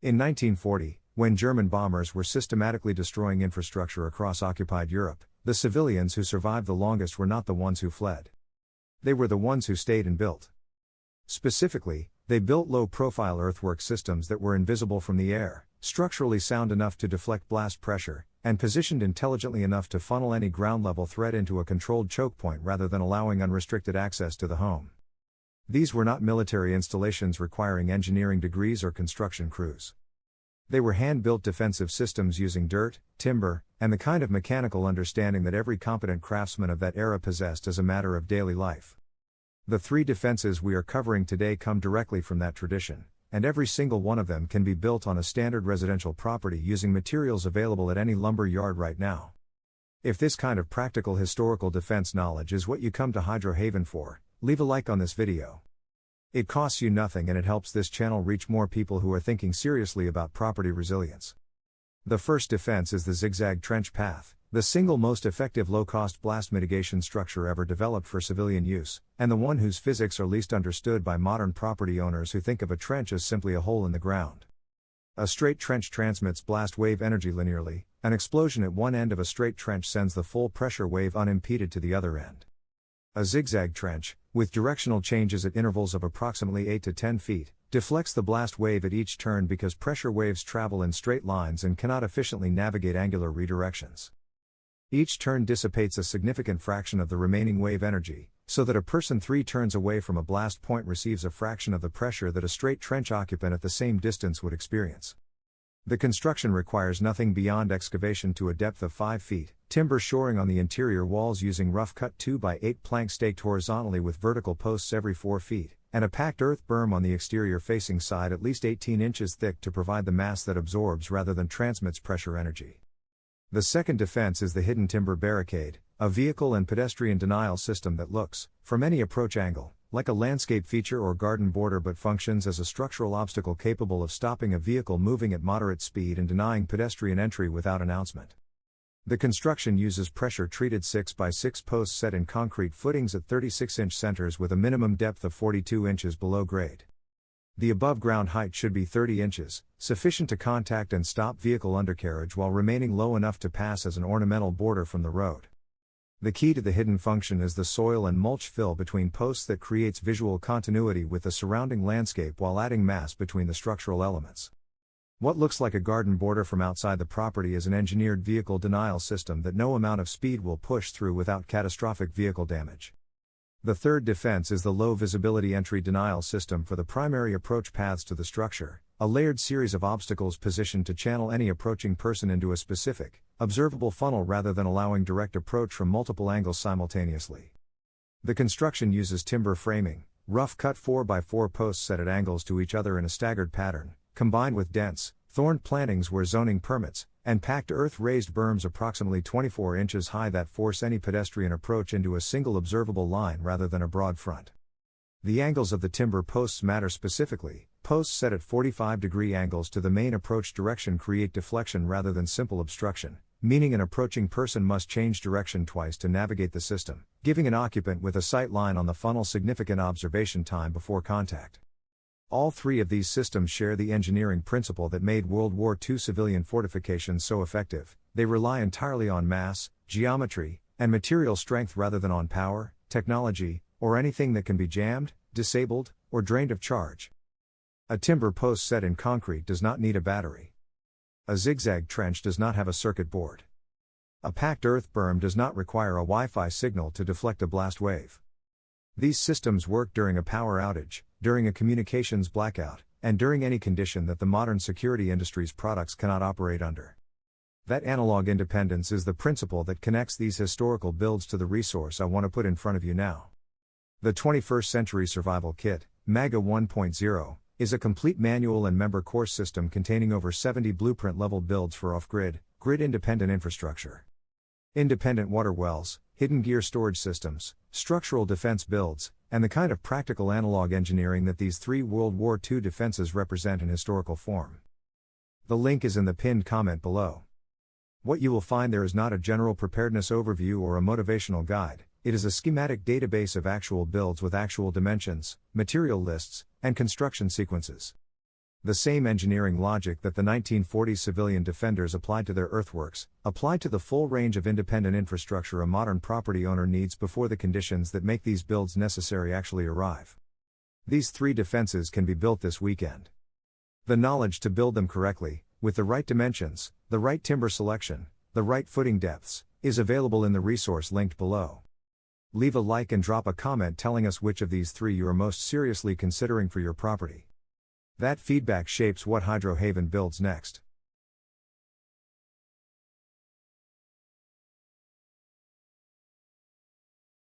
In 1940, when German bombers were systematically destroying infrastructure across occupied Europe, the civilians who survived the longest were not the ones who fled. They were the ones who stayed and built. Specifically, they built low-profile earthwork systems that were invisible from the air, structurally sound enough to deflect blast pressure, and positioned intelligently enough to funnel any ground-level threat into a controlled choke point rather than allowing unrestricted access to the home. These were not military installations requiring engineering degrees or construction crews. They were hand-built defensive systems using dirt, timber, and the kind of mechanical understanding that every competent craftsman of that era possessed as a matter of daily life. The three defenses we are covering today come directly from that tradition, and every single one of them can be built on a standard residential property using materials available at any lumber yard right now. If this kind of practical historical defense knowledge is what you come to Hydrohaven for, leave a like on this video. It costs you nothing and it helps this channel reach more people who are thinking seriously about property resilience. The first defense is the zigzag trench path, the single most effective low-cost blast mitigation structure ever developed for civilian use, and the one whose physics are least understood by modern property owners who think of a trench as simply a hole in the ground. A straight trench transmits blast wave energy linearly. An explosion at one end of a straight trench sends the full pressure wave unimpeded to the other end. A zigzag trench, with directional changes at intervals of approximately 8 to 10 feet, deflects the blast wave at each turn because pressure waves travel in straight lines and cannot efficiently navigate angular redirections. Each turn dissipates a significant fraction of the remaining wave energy, so that a person 3 turns away from a blast point receives a fraction of the pressure that a straight trench occupant at the same distance would experience. The construction requires nothing beyond excavation to a depth of 5 feet, timber shoring on the interior walls using rough-cut 2x8 planks staked horizontally with vertical posts every 4 feet, and a packed earth berm on the exterior-facing side at least 18 inches thick to provide the mass that absorbs rather than transmits pressure energy. The second defense is the hidden timber barricade, a vehicle and pedestrian denial system that looks, from any approach angle, like a landscape feature or garden border but functions as a structural obstacle capable of stopping a vehicle moving at moderate speed and denying pedestrian entry without announcement. The construction uses pressure-treated 6x6 posts set in concrete footings at 36-inch centers with a minimum depth of 42 inches below grade. The above-ground height should be 30 inches, sufficient to contact and stop vehicle undercarriage while remaining low enough to pass as an ornamental border from the road. The key to the hidden function is the soil and mulch fill between posts that creates visual continuity with the surrounding landscape while adding mass between the structural elements. What looks like a garden border from outside the property is an engineered vehicle denial system that no amount of speed will push through without catastrophic vehicle damage. The third defense is the low visibility entry denial system for the primary approach paths to the structure, a layered series of obstacles positioned to channel any approaching person into a specific, observable funnel rather than allowing direct approach from multiple angles simultaneously. The construction uses timber framing, rough-cut 4x4 posts set at angles to each other in a staggered pattern, combined with dense, thorned plantings where zoning permits, and packed earth raised berms approximately 24 inches high that force any pedestrian approach into a single observable line rather than a broad front. The angles of the timber posts matter specifically. Posts set at 45-degree angles to the main approach direction create deflection rather than simple obstruction, meaning an approaching person must change direction twice to navigate the system, giving an occupant with a sight line on the funnel significant observation time before contact. All three of these systems share the engineering principle that made World War II civilian fortifications so effective. They rely entirely on mass, geometry, and material strength rather than on power, technology, or anything that can be jammed, disabled, or drained of charge. A timber post set in concrete does not need a battery. A zigzag trench does not have a circuit board. A packed earth berm does not require a Wi-Fi signal to deflect a blast wave. These systems work during a power outage, during a communications blackout, and during any condition that the modern security industry's products cannot operate under. That analog independence is the principle that connects these historical builds to the resource I want to put in front of you now. The 21st Century Survival Kit, MAGA 1.0, is a complete manual and member course system containing over 70 blueprint-level builds for off-grid, grid-independent infrastructure. Independent water wells, hidden gear storage systems, structural defense builds, and the kind of practical analog engineering that these three World War II defenses represent in historical form. The link is in the pinned comment below. What you will find there is not a general preparedness overview or a motivational guide. It is a schematic database of actual builds with actual dimensions, material lists, and construction sequences. The same engineering logic that the 1940s civilian defenders applied to their earthworks, applied to the full range of independent infrastructure a modern property owner needs before the conditions that make these builds necessary actually arrive. These 3 defenses can be built this weekend. The knowledge to build them correctly, with the right dimensions, the right timber selection, the right footing depths, is available in the resource linked below. Leave a like and drop a comment telling us which of these 3 you are most seriously considering for your property. That feedback shapes what Hydrohaven builds next.